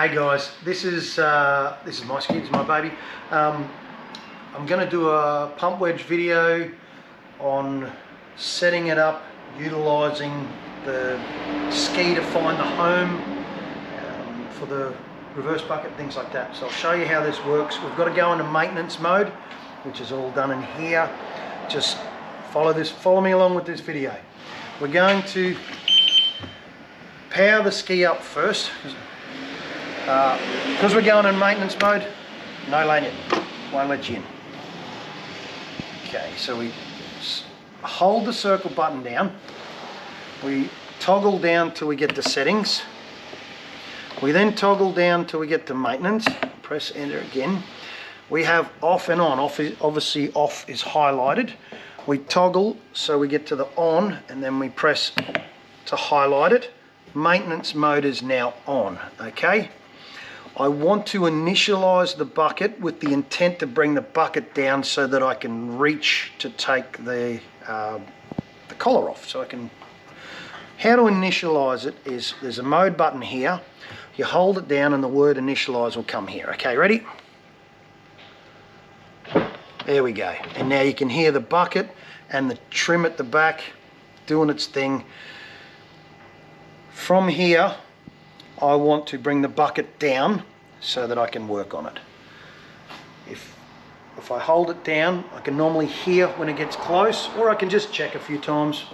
Hey guys, this is my ski, it's my baby. I'm going to do a pump wedge video on setting it up, utilising the ski to find the home for the reverse bucket, things like that. So I'll show you how this works. We've got to go into maintenance mode, which is all done in here. Just follow me along with this video. We're going to power the ski up first. Because we're going in maintenance mode, no lanyard, won't let you in. Okay, so we hold the circle button down, we toggle down till we get to settings, we then toggle down till we get to maintenance, press enter again. We have off and on. Obviously off is highlighted. We toggle so we get to the on and then we press to highlight it. Maintenance mode is now on, okay? I want to initialize the bucket with the intent to bring the bucket down so that I can reach to take the collar off. So I can, how to initialize it is, there's a mode button here, you hold it down and the word initialize will come here. Okay, ready? There we go. And now you can hear the bucket and the trim at the back doing its thing. From here, I want to bring the bucket down so that I can work on it. If I hold it down, I can normally hear when it gets close, or I can just check a few times.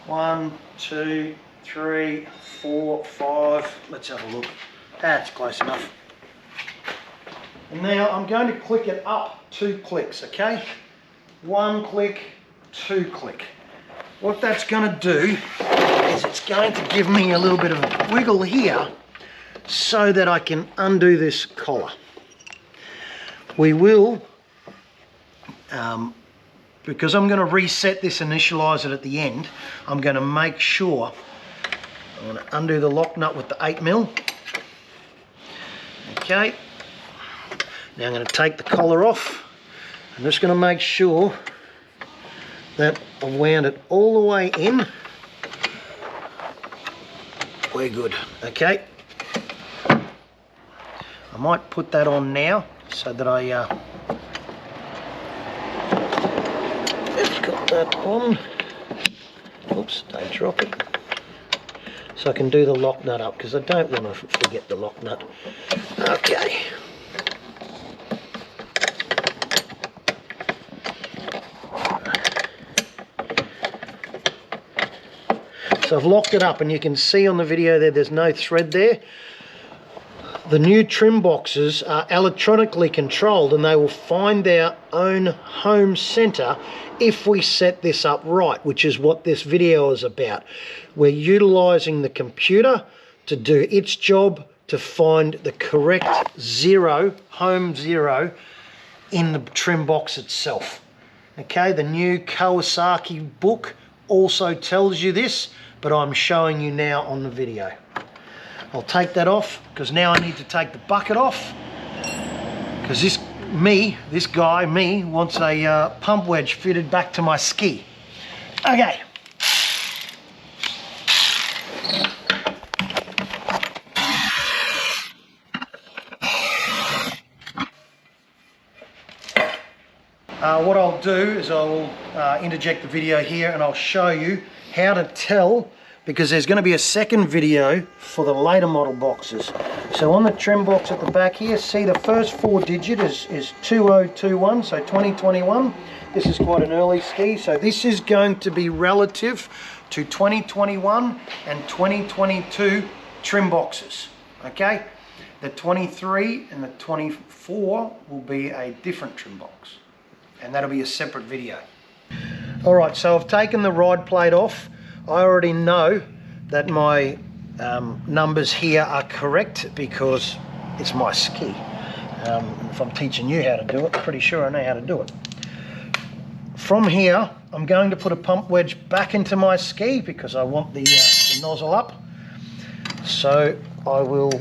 1, 2, 3, 4, 5. Let's have a look. That's close enough. And now I'm going to click it up 2 clicks, okay? 1 click, 2 click. What that's going to do is it's going to give me a little bit of a wiggle here so that I can undo this collar. We will, because I'm going to reset this, initialize it at the end, I'm going to make sure, I'm going to undo the lock nut with the 8mm. Okay, now I'm going to take the collar off. I'm just going to make sure that I've wound it all the way in. We're good, okay. I might put that on now so that I just got that on. Oops, don't drop it. So I can do the lock nut up because I don't want to forget the lock nut. Okay. So I've locked it up and you can see on the video there's no thread there. The new trim boxes are electronically controlled and they will find their own home center if we set this up right, which is what this video is about. We're utilizing the computer to do its job to find the correct home zero in the trim box itself. Okay, the new Kawasaki book also tells you this, but I'm showing you now on the video. I'll take that off because now I need to take the bucket off because this guy wants a pump wedge fitted back to my ski. Okay. What I'll do is I'll interject the video here and I'll show you how to tell, because there's going to be a second video for the later model boxes. So on the trim box at the back here, see the first 4 digit is 2021, so 2021. This is quite an early ski, so this is going to be relative to 2021 and 2022 trim boxes, okay? The 23 and the 24 will be a different trim box, and that'll be a separate video. Alright, so I've taken the ride plate off. I already know that my numbers here are correct because it's my ski. If I'm teaching you how to do it, I'm pretty sure I know how to do it. From here, I'm going to put a pump wedge back into my ski because I want the nozzle up. So I will,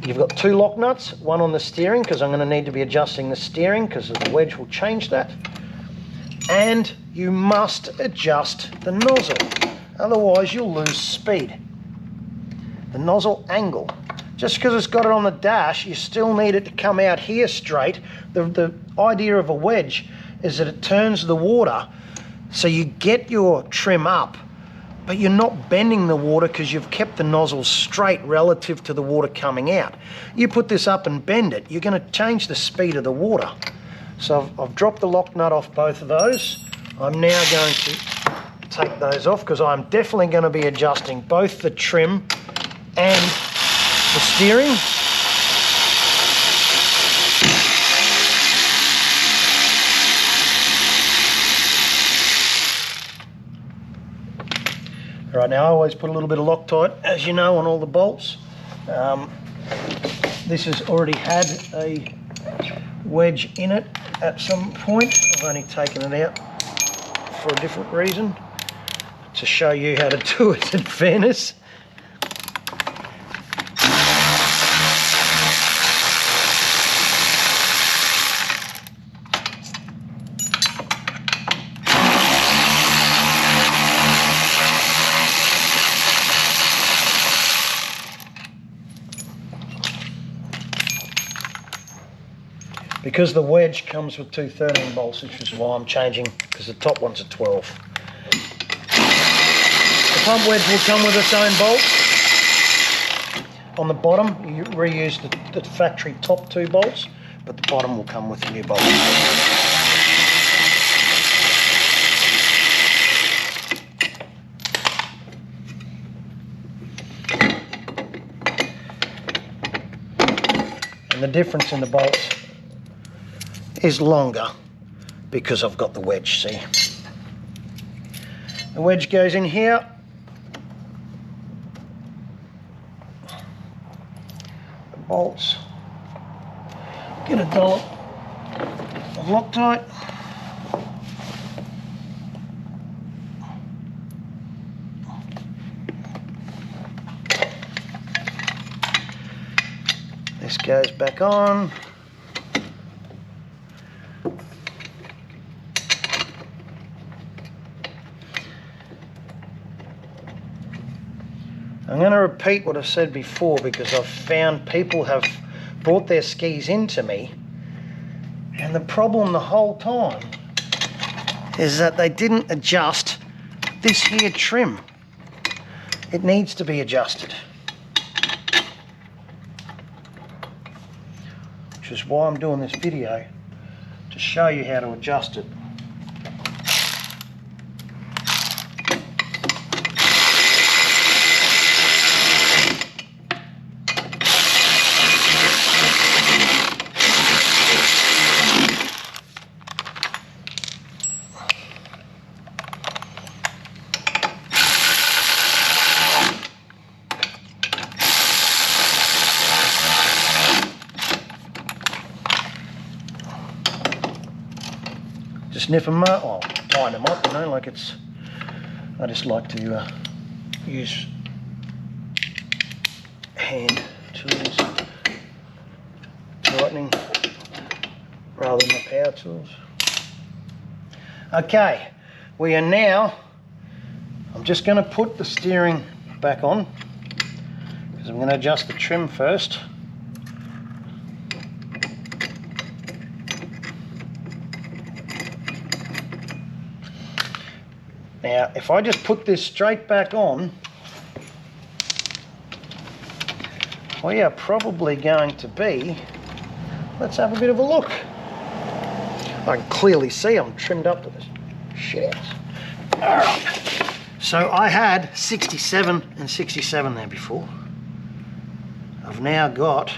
you've got 2 lock nuts, one on the steering because I'm going to need to be adjusting the steering because the wedge will change that. And you must adjust the nozzle, otherwise you'll lose speed. The nozzle angle Just because it's got it on the dash, you still need it to come out here straight. The idea of a wedge is that it turns the water so you get your trim up, but you're not bending the water because you've kept the nozzle straight relative to the water coming out. You put this up and bend it, you're going to change the speed of the water. So I've dropped the lock nut off both of those. I'm now going to take those off because I'm definitely going to be adjusting both the trim and the steering. Right, now I always put a little bit of Loctite, as you know, on all the bolts. This has already had a wedge in it at some point. I've only taken it out for a different reason, to show you how to do it, in fairness. Because the wedge comes with two 13 bolts, which is why I'm changing, because the top one's a 12. The pump wedge will come with its own bolts. On the bottom, you reuse the factory top two bolts, but the bottom will come with the new bolts. And the difference in the bolts is longer because I've got the wedge, see. The wedge goes in here. The bolts get a dollop of Loctite. This goes back on. I'm going to repeat what I've said before because I've found people have brought their skis into me, and the problem the whole time is that they didn't adjust this here trim. It needs to be adjusted, which is why I'm doing this video, to show you how to adjust it. Just snip them up, or line them up, you know, like it's, I just like to use hand tools, tightening, rather than the power tools. Okay, we are now, I'm just going to put the steering back on, because I'm going to adjust the trim first. Now, if I just put this straight back on, we are probably going to be, let's have a bit of a look. I can clearly see I'm trimmed up to this shit. All right. So I had 67 and 67 there before. I've now got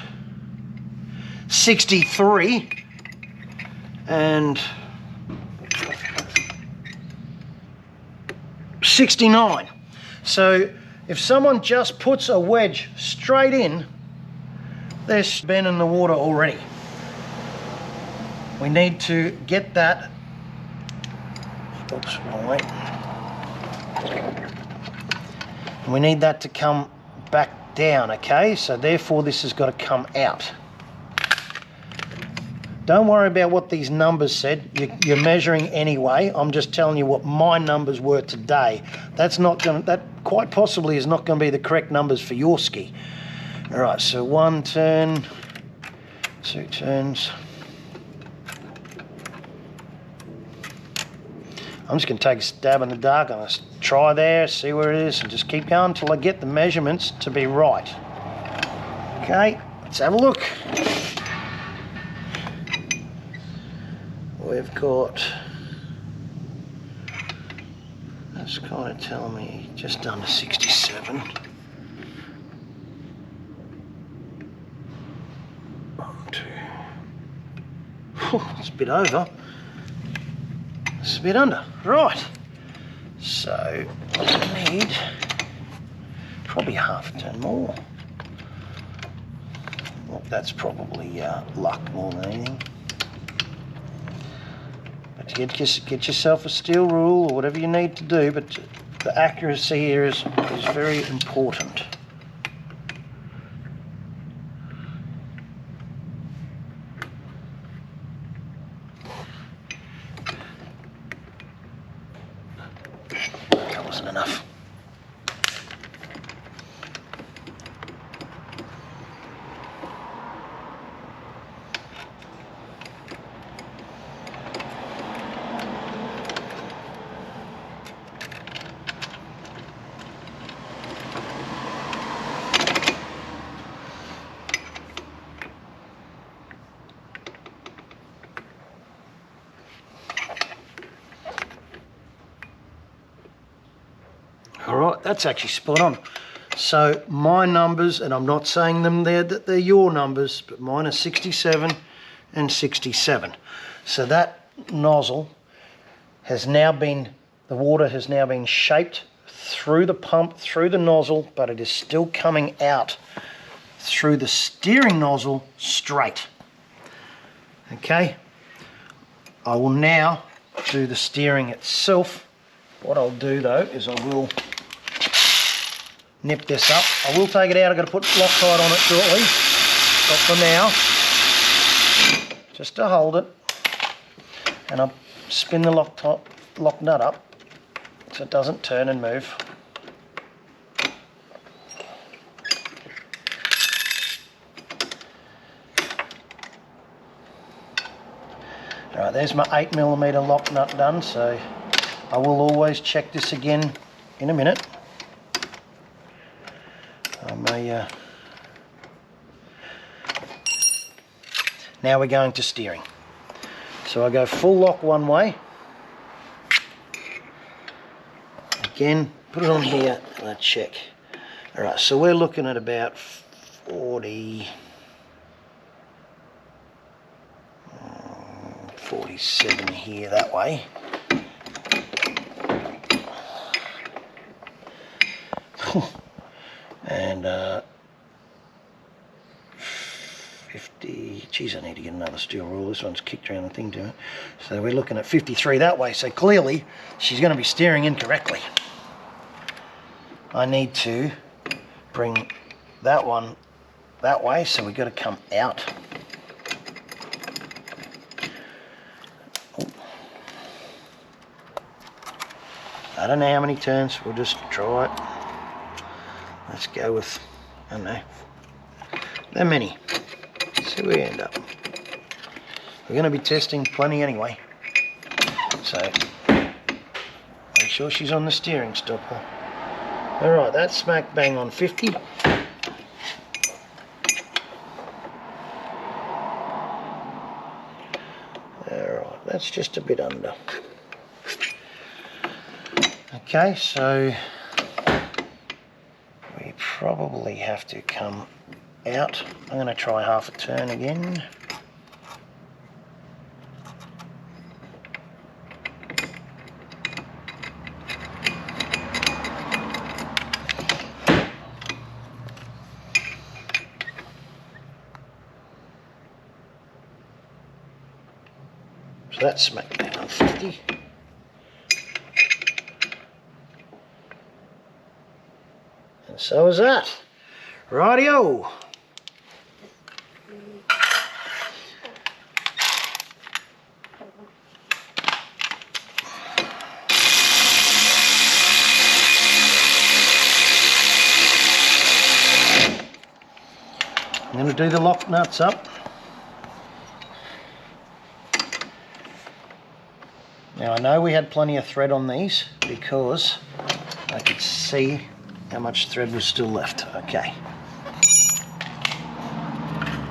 63 and 69. So if someone just puts a wedge straight in, they're been in the water already. We need to get that, oops, wrong way. We need that to come back down, okay? So therefore this has got to come out. Don't worry about what these numbers said. You're measuring anyway. I'm just telling you what my numbers were today. That's not going to, that quite possibly is not going to be the correct numbers for your ski. Alright, so 1 turn, 2 turns. I'm just going to take a stab in the dark. I'm going to try there, see where it is, and just keep going until I get the measurements to be right. Okay, let's have a look. We've got, that's kind of telling me just under 67. 1, 2. It's a bit over. It's a bit under. Right. So I need probably half a turn more. Well, that's probably luck more than anything. But get yourself a steel rule or whatever you need to do, but the accuracy here is very important. That wasn't enough. Alright, that's actually spot on. So my numbers, and I'm not saying them there that they're your numbers, but mine are 67 and 67. So that nozzle has now been, the water has now been shaped through the pump, through the nozzle, but it is still coming out through the steering nozzle straight. Okay, I will now do the steering itself. What I'll do though is I will nip this up. I will take it out. I've got to put Loctite on it shortly, but for now, just to hold it, and I'll spin the lock nut up so it doesn't turn and move. Alright, there's my 8mm lock nut done, so I will always check this again in a minute. Now we're going to steering. So I go full lock one way. Again, put it on here and I check. Alright, so we're looking at about 47 here that way. And 50, geez, I need to get another steel rule. This one's kicked around the thing to it. So we're looking at 53 that way. So clearly she's going to be steering incorrectly. I need to bring that one that way, so we've got to come out. Oh. I don't know how many turns, we'll just try it. Let's go with, I don't know, that many. See where we end up. We're going to be testing plenty anyway. So, make sure she's on the steering stopper. Alright, that's smack bang on 50. Alright, that's just a bit under. Okay, so we probably have to come out. I'm going to try half a turn again. So that's smack bang on 50. And so is that. Rightio. I'm going to do the lock nuts up. Now I know we had plenty of thread on these because I could see how much thread was still left. Okay.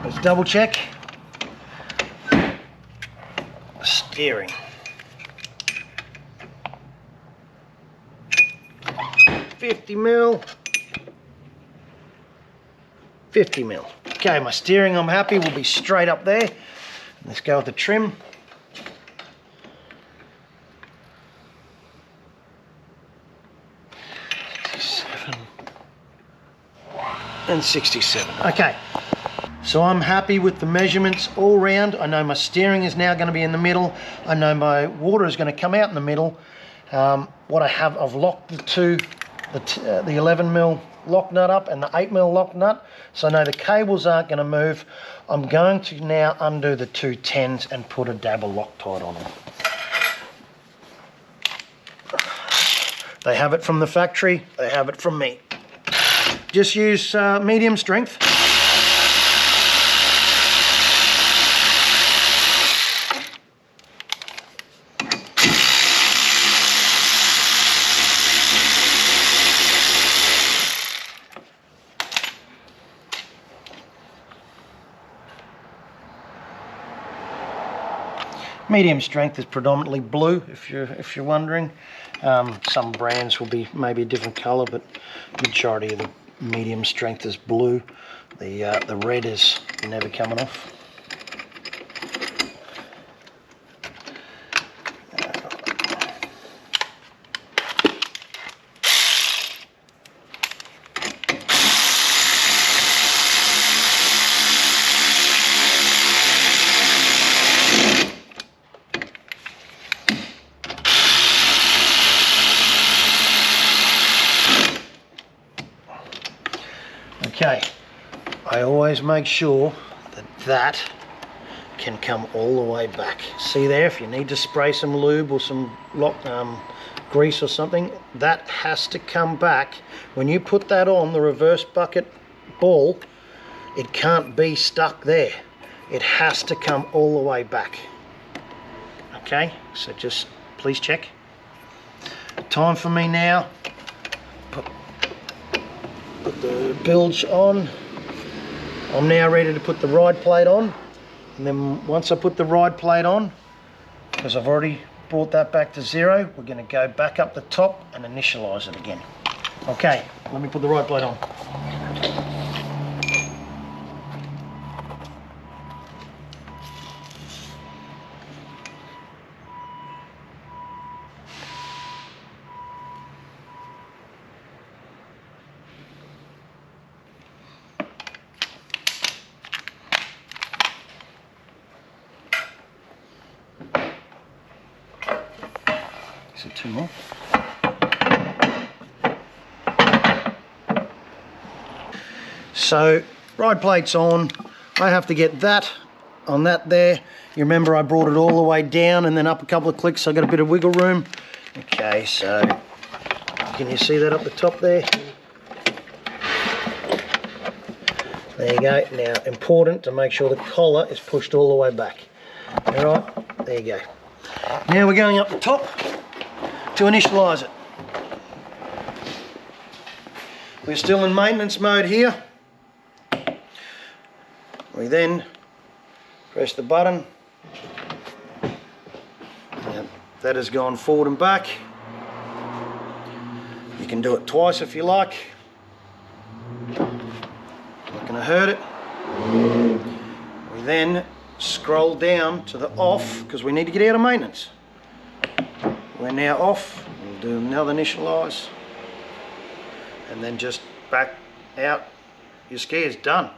Let's double check. Steering. 50 mil. 50 mil. Okay, my steering, I'm happy, will be straight up there. Let's go with the trim. And 67. Okay, so I'm happy with the measurements all round. I know my steering is now going to be in the middle. I know my water is going to come out in the middle. What I have, I've locked the 11 mil lock nut up and the 8 mil lock nut, so I know the cables aren't going to move. I'm going to now undo the 2 10s and put a dabber Loctite on them. They have it from the factory, they have it from me. Just use medium strength. Medium strength is predominantly blue, if you're wondering. Some brands will be maybe a different colour, but majority of the medium strength is blue. The red is never coming off. Okay, I always make sure that can come all the way back. See there, if you need to spray some lube or some grease or something, that has to come back. When you put that on the reverse bucket ball, it can't be stuck there. It has to come all the way back. Okay, so just please check. Time for me now. Put the bilge on. I'm now ready to put the ride plate on, and then once I put the ride plate on, because I've already brought that back to 0, we're going to go back up the top and initialize it again. Okay, let me put the ride plate on. So 2 more. So ride plate's on. I have to get that on that there. You remember I brought it all the way down and then up a couple of clicks, so I got a bit of wiggle room. Okay, so can you see that up the top there? There you go. Now, important to make sure the collar is pushed all the way back. All right, there you go. Now we're going up the top to initialize it. We're still in maintenance mode here. We then press the button. Now, that has gone forward and back. You can do it twice if you like. Not going to hurt it. We then scroll down to the off because we need to get out of maintenance. We're now off. We'll do another initialize and then just back out. Your ski is done.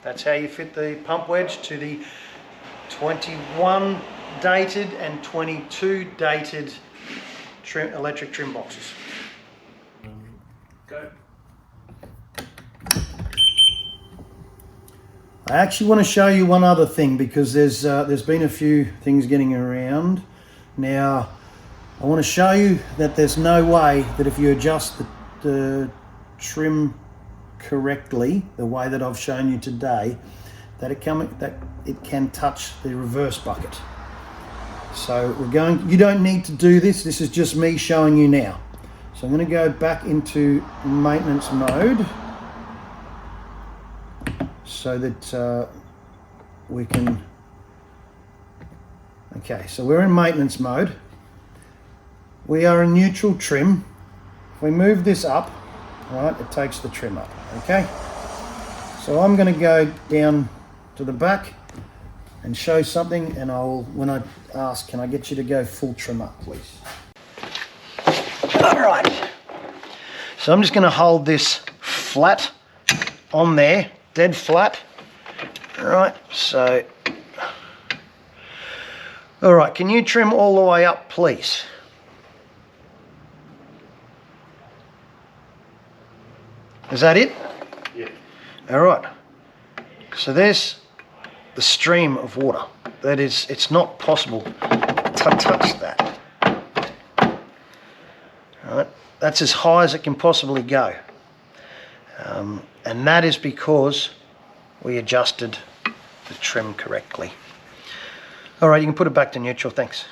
That's how you fit the pump wedge to the 21 dated and 22 dated electric trim boxes. Go. I actually want to show you one other thing because there's been a few things getting around. Now, I want to show you that there's no way that if you adjust the trim correctly, the way that I've shown you today, that it can touch the reverse bucket. So you don't need to do this. This is just me showing you now. So I'm going to go back into maintenance mode so that we can, okay, so we're in maintenance mode. We are in neutral trim. If we move this up, right, it takes the trim up, okay? So I'm going to go down to the back and show something, and when I ask, can I get you to go full trim up, please? All right. So I'm just going to hold this flat on there, dead flat. All right, so, all right, can you trim all the way up, please? Is that it? Yeah. All right. So there's the stream of water. That is, it's not possible to touch that. All right. That's as high as it can possibly go. And that is because we adjusted the trim correctly. All right, you can put it back to neutral, thanks.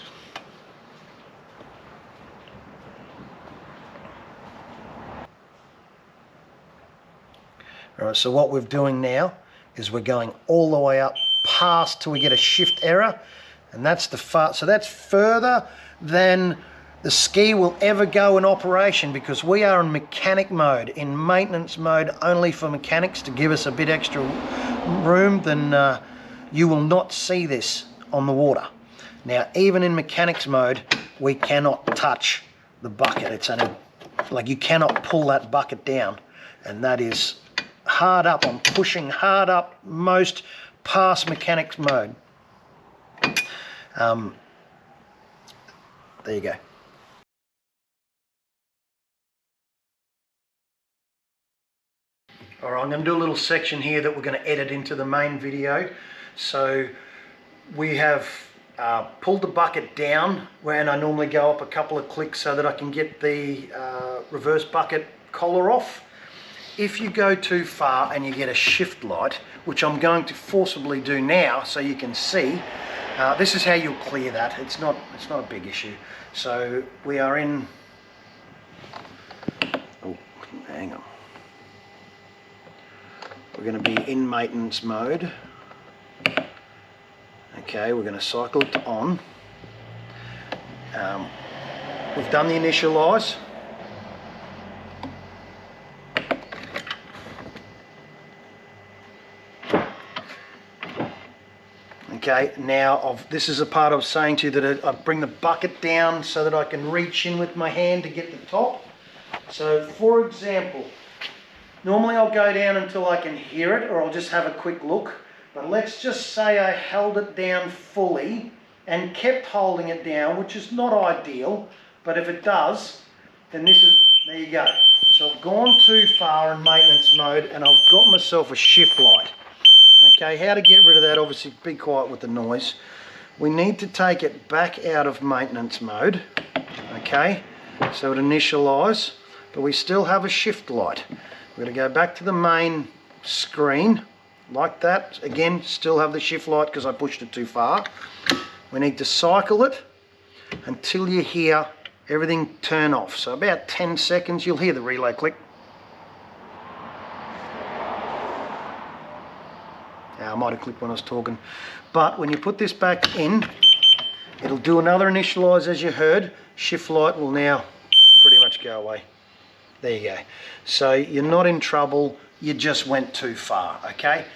All right, so what we're doing now is we're going all the way up past till we get a shift error, and that's so that's further than the ski will ever go in operation, because we are in mechanic mode, in maintenance mode only for mechanics, to give us a bit extra room. Then you will not see this on the water. Now, even in mechanics mode, we cannot touch the bucket. It's only, like, you cannot pull that bucket down, and that is hard up. I'm pushing hard up most past mechanics mode. There you go. All right, I'm going to do a little section here that we're going to edit into the main video. So we have pulled the bucket down, and I normally go up a couple of clicks so that I can get the reverse bucket collar off. If you go too far and you get a shift light, which I'm going to forcibly do now so you can see, this is how you'll clear that. It's not a big issue. So we are in, oh, hang on. We're going to be in maintenance mode. Okay, we're going to cycle it on. We've done the initialize. Okay, now this is a part I was saying to you, that I bring the bucket down so that I can reach in with my hand to get the top. So for example, normally I'll go down until I can hear it, or I'll just have a quick look. But let's just say I held it down fully and kept holding it down, which is not ideal, but if it does, then there you go. So I've gone too far in maintenance mode and I've got myself a shift light. Okay, how to get rid of that? Obviously, be quiet with the noise. We need to take it back out of maintenance mode. Okay, so it initialize, but we still have a shift light. We're going to go back to the main screen like that. Again, still have the shift light because I pushed it too far. We need to cycle it until you hear everything turn off. So about 10 seconds, you'll hear the relay click. I might have clicked when I was talking. But when you put this back in, it'll do another initialize, as you heard. Shift light will now pretty much go away. There you go. So you're not in trouble, you just went too far, okay?